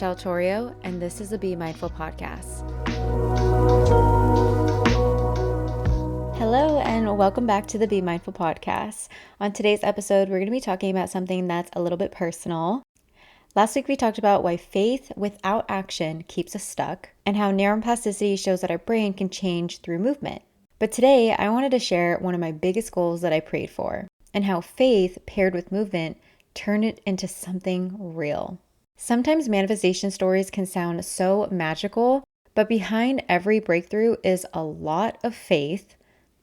Michelle Torrio, and this is the Be Mindful podcast. Hello, and welcome back to the Be Mindful podcast. On today's episode, we're going to be talking about something that's a little bit personal. Last week, we talked about why faith without action keeps us stuck, and how neuroplasticity shows that our brain can change through movement. But today, I wanted to share one of my biggest goals that I prayed for, and how faith paired with movement turned it into something real. Sometimes manifestation stories can sound so magical, but behind every breakthrough is a lot of faith,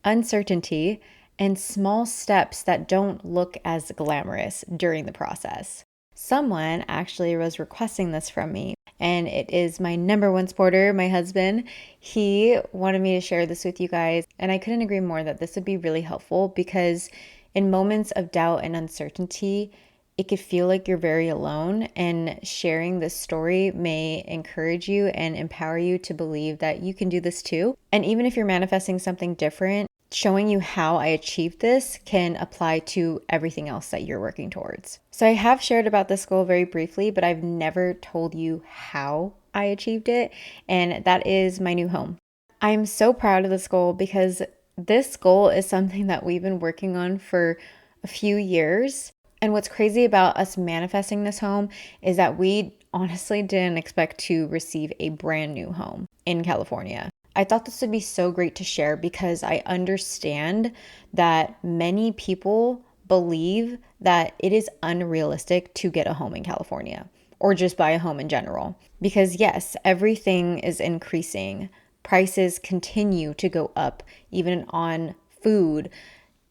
uncertainty, and small steps that don't look as glamorous during the process. Someone actually was requesting this from me, and it is my number one supporter, my husband. He wanted me to share this with you guys, and I couldn't agree more that this would be really helpful because in moments of doubt and uncertainty, it could feel like you're very alone, and sharing this story may encourage you and empower you to believe that you can do this too. And even if you're manifesting something different, showing you how I achieved this can apply to everything else that you're working towards. So I have shared about this goal very briefly, but I've never told you how I achieved it, and that is my new home. I am so proud of this goal because this goal is something that we've been working on for a few years. And what's crazy about us manifesting this home is that we honestly didn't expect to receive a brand new home in California. I thought this would be so great to share because I understand that many people believe that it is unrealistic to get a home in California or just buy a home in general. Because yes, everything is increasing. Prices continue to go up, even on food,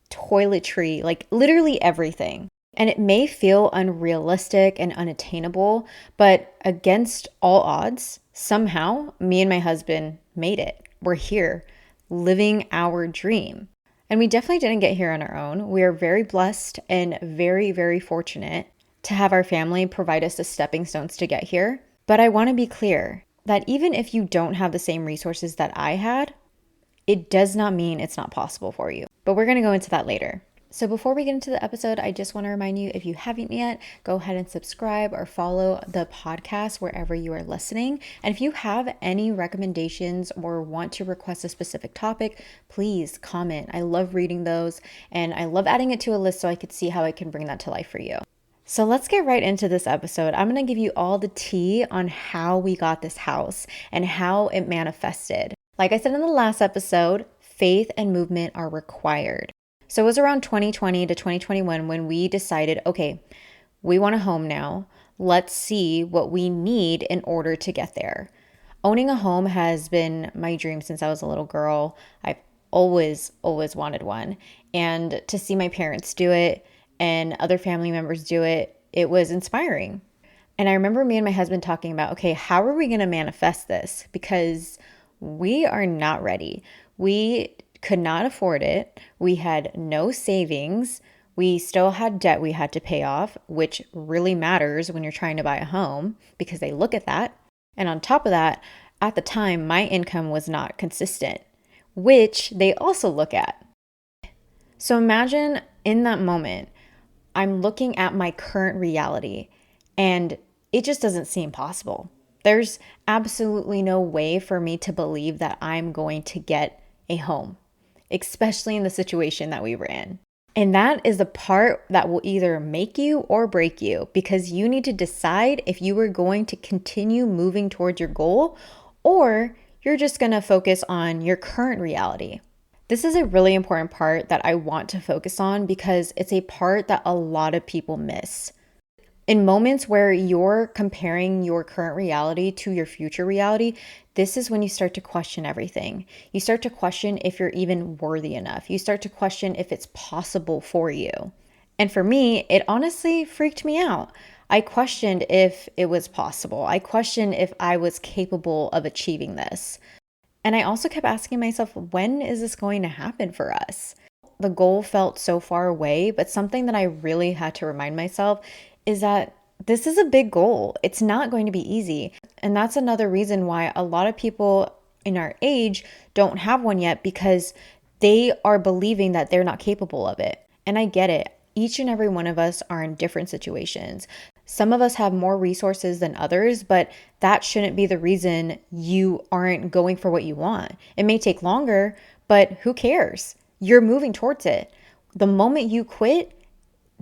toiletry, like literally everything. And it may feel unrealistic and unattainable, but against all odds, somehow me and my husband made it. We're here living our dream. And we definitely didn't get here on our own. We are very blessed and very, very fortunate to have our family provide us the stepping stones to get here. But I want to be clear that even if you don't have the same resources that I had, it does not mean it's not possible for you. But we're going to go into that later. So before we get into the episode, I just want to remind you, if you haven't yet, go ahead and subscribe or follow the podcast wherever you are listening. And if you have any recommendations or want to request a specific topic, please comment. I love reading those, and I love adding it to a list so I could see how I can bring that to life for you. So let's get right into this episode. I'm going to give you all the tea on how we got this house and how it manifested. Like I said in the last episode, faith and movement are required. So it was around 2020 to 2021 when we decided, okay, we want a home now. Let's see what we need in order to get there. Owning a home has been my dream since I was a little girl. I've always wanted one. And to see my parents do it and other family members do it, it was inspiring. And I remember me and my husband talking about, okay, how are we going to manifest this? Because we are not ready. We could not afford it. We had no savings. We still had debt we had to pay off, which really matters when you're trying to buy a home because they look at that. And on top of that, at the time, my income was not consistent, which they also look at. So imagine in that moment, I'm looking at my current reality and it just doesn't seem possible. There's absolutely no way for me to believe that I'm going to get a home, especially in the situation that we were in. And that is the part that will either make you or break you, because you need to decide if you are going to continue moving towards your goal or you're just going to focus on your current reality. This is a really important part that I want to focus on because it's a part that a lot of people miss. In moments where you're comparing your current reality to your future reality, this is when you start to question everything. You start to question if you're even worthy enough. You start to question if it's possible for you. And for me, it honestly freaked me out. I questioned if it was possible. I questioned if I was capable of achieving this. And I also kept asking myself, when is this going to happen for us? The goal felt so far away, but something that I really had to remind myself is that this is a big goal. It's not going to be easy. And that's another reason why a lot of people in our age don't have one yet, because they are believing that they're not capable of it. And I get it. Each and every one of us are in different situations. Some of us have more resources than others, but that shouldn't be the reason you aren't going for what you want. It may take longer, but who cares? You're moving towards it. The moment you quit,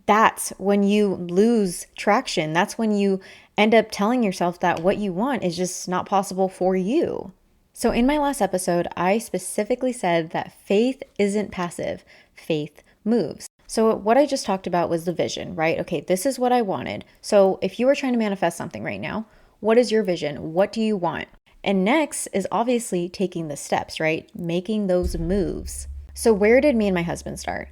that's when you lose traction. That's when you end up telling yourself that what you want is just not possible for you. So, in my last episode, I specifically said that faith isn't passive, faith moves. So, what I just talked about was the vision, right? Okay, this is what I wanted. So, if you were trying to manifest something right now, what is your vision? What do you want? And next is obviously taking the steps, right? Making those moves. So, where did me and my husband start?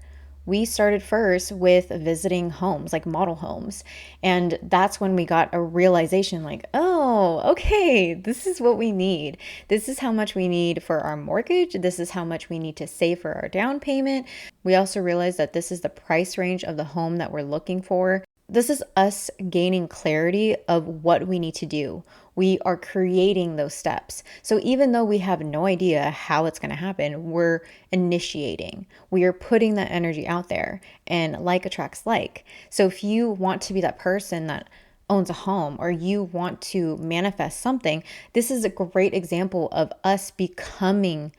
We started first with visiting homes, like model homes. And that's when we got a realization like, oh, okay, this is what we need. This is how much we need for our mortgage. This is how much we need to save for our down payment. We also realized that this is the price range of the home that we're looking for. This is us gaining clarity of what we need to do. We are creating those steps. So even though we have no idea how it's going to happen, we're initiating. We are putting that energy out there, and like attracts like. So if you want to be that person that owns a home, or you want to manifest something, this is a great example of us becoming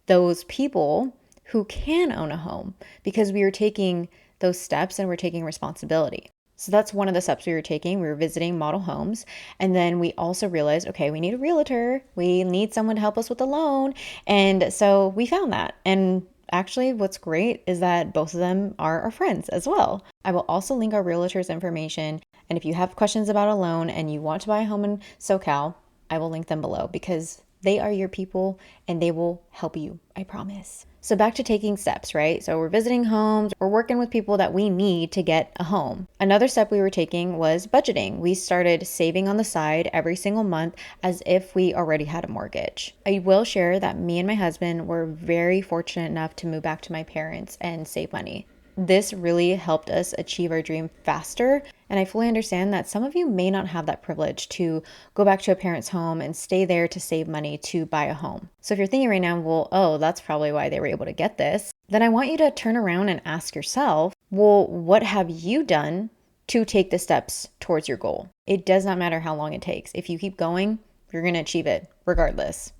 those people who can own a home, because we are taking those steps and we're taking responsibility. So that's one of the steps we were taking. We were visiting model homes. And then we also realized, okay, we need a realtor. We need someone to help us with the loan. And so we found that. And actually, what's great is that both of them are our friends as well. I will also link our realtor's information. And if you have questions about a loan and you want to buy a home in SoCal, I will link them below, because they are your people and they will help you, I promise. So back to taking steps, right? So we're visiting homes, we're working with people that we need to get a home. Another step we were taking was budgeting. We started saving on the side every single month as if we already had a mortgage. I will share that me and my husband were very fortunate enough to move back to my parents and save money. This really helped us achieve our dream faster. And I fully understand that some of you may not have that privilege to go back to a parent's home and stay there to save money to buy a home. So if you're thinking right now, well, oh, that's probably why they were able to get this, then I want you to turn around and ask yourself, well, what have you done to take the steps towards your goal? It does not matter how long it takes. If you keep going, you're going to achieve it regardless.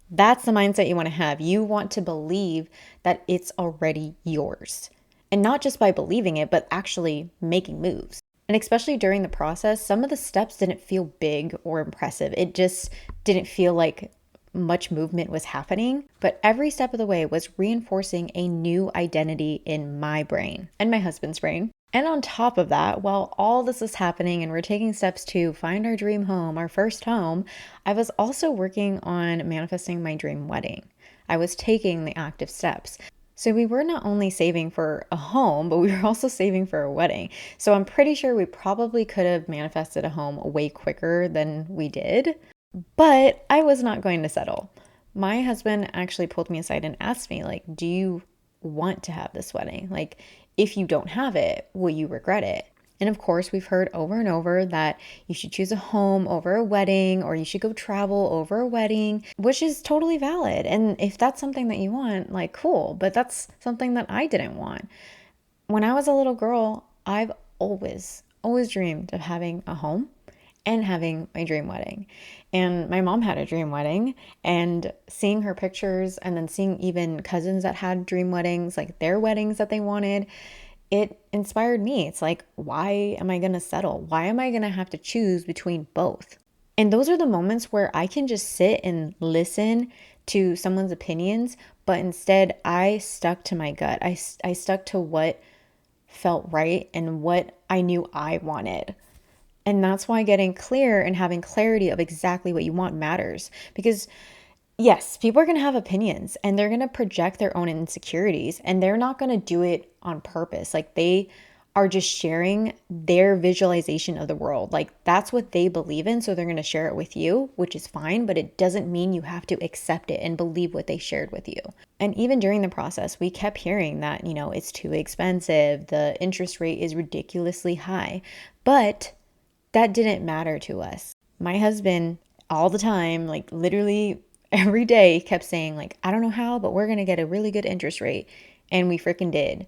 That's the mindset you want to have. You want to believe that it's already yours. And not just by believing it, but actually making moves. And especially during the process, some of the steps didn't feel big or impressive. It just didn't feel like much movement was happening. But every step of the way was reinforcing a new identity in my brain and my husband's brain. And on top of that, while all this is happening and we're taking steps to find our dream home, our first home, I was also working on manifesting my dream wedding. I was taking the active steps. So we were not only saving for a home, but we were also saving for a wedding. So I'm pretty sure we probably could have manifested a home way quicker than we did, but I was not going to settle. My husband actually pulled me aside and asked me, like, do you want to have this wedding? Like, if you don't have it, will you regret it? And of course, we've heard over and over that you should choose a home over a wedding, or you should go travel over a wedding, which is totally valid. And if that's something that you want, like, cool. But that's something that I didn't want. When I was a little girl, I've always dreamed of having a home and having my dream wedding. And my mom had a dream wedding, and seeing her pictures and then seeing even cousins that had dream weddings, like their weddings that they wanted, it inspired me. It's like, why am I going to settle? Why am I going to have to choose between both? And those are the moments where I can just sit and listen to someone's opinions, but instead I stuck to my gut. I stuck to what felt right and what I knew I wanted. And that's why getting clear and having clarity of exactly what you want matters. Because yes, people are going to have opinions and they're going to project their own insecurities, and they're not going to do it on purpose. Like, they are just sharing their visualization of the world. Like, that's what they believe in. So they're going to share it with you, which is fine, but it doesn't mean you have to accept it and believe what they shared with you. And even during the process, we kept hearing that, it's too expensive. The interest rate is ridiculously high, but that didn't matter to us. My husband all the time, like literally every day, kept saying, like, I don't know how, but we're going to get a really good interest rate. And we freaking did.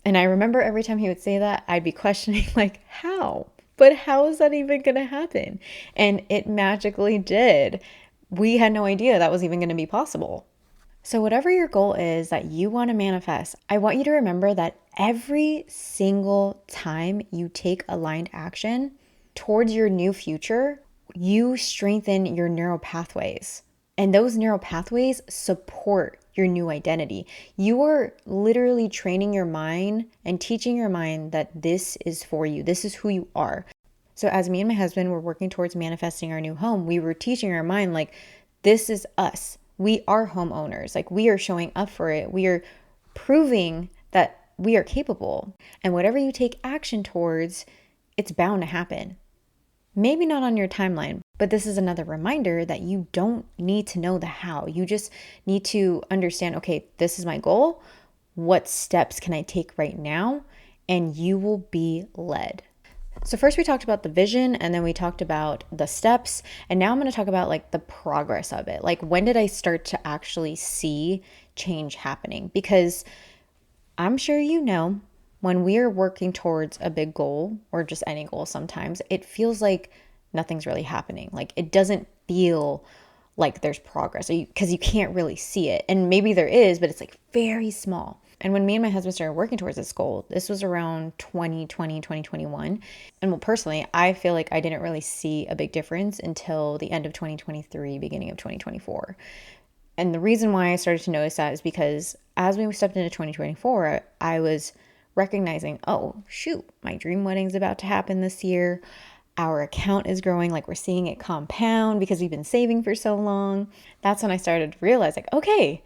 And I remember every time he would say that, I'd be questioning, like, how? But how is that even going to happen? And it magically did. We had no idea that was even going to be possible. So, whatever your goal is that you want to manifest, I want you to remember that every single time you take aligned action towards your new future, you strengthen your neural pathways. And those neural pathways support your new identity. You are literally training your mind and teaching your mind that this is for you. This is who you are. So as me and my husband were working towards manifesting our new home, we were teaching our mind, like, this is us. We are homeowners. Like, we are showing up for it. We are proving that we are capable. And whatever you take action towards, it's bound to happen. Maybe not on your timeline, but this is another reminder that you don't need to know the how. You just need to understand, okay, this is my goal. What steps can I take right now? And you will be led. So first we talked about the vision, and then we talked about the steps. And now I'm going to talk about like the progress of it. Like, when did I start to actually see change happening? Because I'm sure you know, when we are working towards a big goal, or just any goal, sometimes it feels like nothing's really happening. Like, it doesn't feel like there's progress, because you can't really see it. And maybe there is, but it's like very small. And when me and my husband started working towards this goal, this was around 2020, 2021. And well, personally, I feel like I didn't really see a big difference until the end of 2023, beginning of 2024. And the reason why I started to notice that is because as we stepped into 2024, I was recognizing, oh, shoot, my dream wedding's about to happen this year. Our account is growing, like we're seeing it compound because we've been saving for so long. That's when I started to realize, like, okay,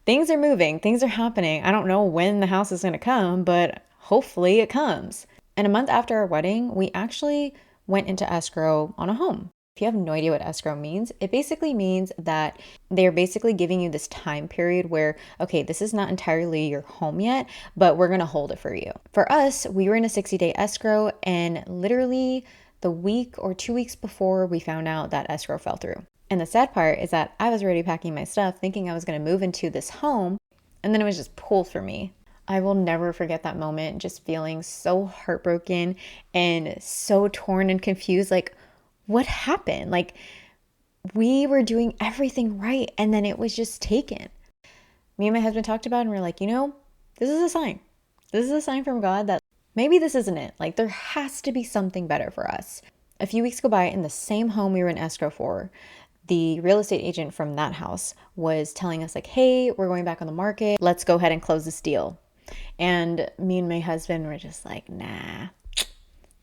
things are moving, things are happening. I don't know when the house is going to come, but hopefully it comes. And a month after our wedding, we actually went into escrow on a home. If you have no idea what escrow means, it basically means that they're basically giving you this time period where, okay, this is not entirely your home yet, but we're going to hold it for you. For us, we were in a 60-day escrow, and literally the week or 2 weeks before, we found out that escrow fell through. And the sad part is that I was already packing my stuff thinking I was going to move into this home, and then it was just pulled for me. I will never forget that moment, just feeling so heartbroken and so torn and confused. Like, what happened? Like, we were doing everything right, and then it was just taken. Me and my husband talked about it, and we're like, this is a sign. This is a sign from God that maybe this isn't it. Like, there has to be something better for us. A few weeks go by, in the same home we were in escrow for, the real estate agent from that house was telling us, like, hey, we're going back on the market. Let's go ahead and close this deal. And me and my husband were just like, nah,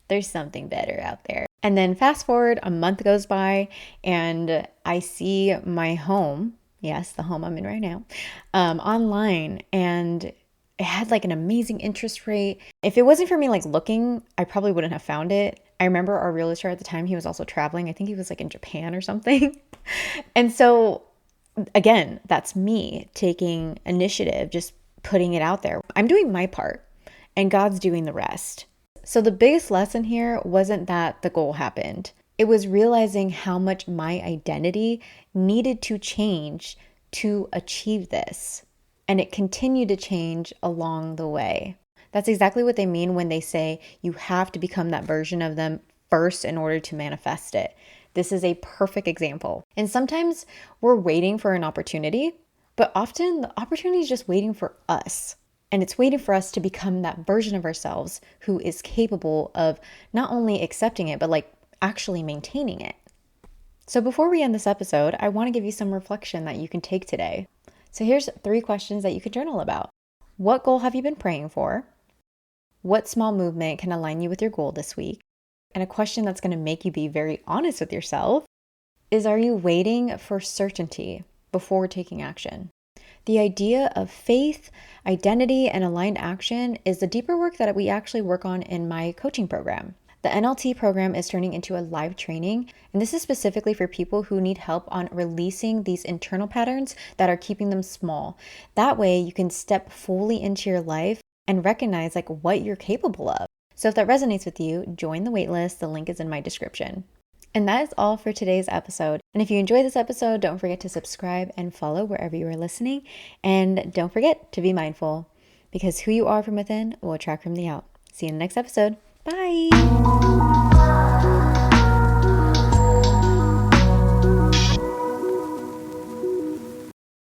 there's something better out there. And then fast forward, a month goes by, and I see my home, yes, the home I'm in right now, online, and it had like an amazing interest rate. If it wasn't for me like looking, I probably wouldn't have found it. I remember our realtor at the time, he was also traveling. I think he was like in Japan or something. And so again, that's me taking initiative, just putting it out there. I'm doing my part, and God's doing the rest. So the biggest lesson here wasn't that the goal happened. It was realizing how much my identity needed to change to achieve this. And it continued to change along the way. That's exactly what they mean when they say you have to become that version of them first in order to manifest it. This is a perfect example. And sometimes we're waiting for an opportunity, but often the opportunity is just waiting for us. And it's waiting for us to become that version of ourselves who is capable of not only accepting it, but like actually maintaining it. So before we end this episode, I want to give you some reflection that you can take today. So here's 3 questions that you can journal about. What goal have you been praying for? What small movement can align you with your goal this week? And a question that's going to make you be very honest with yourself is, are you waiting for certainty before taking action? The idea of faith, identity, and aligned action is the deeper work that we actually work on in my coaching program. The NLT program is turning into a live training, and this is specifically for people who need help on releasing these internal patterns that are keeping them small. That way you can step fully into your life and recognize like what you're capable of. So if that resonates with you, join the waitlist. The link is in my description. And that is all for today's episode. And if you enjoyed this episode, don't forget to subscribe and follow wherever you are listening. And don't forget to be mindful, because who you are from within will attract from the out. See you in the next episode. Bye.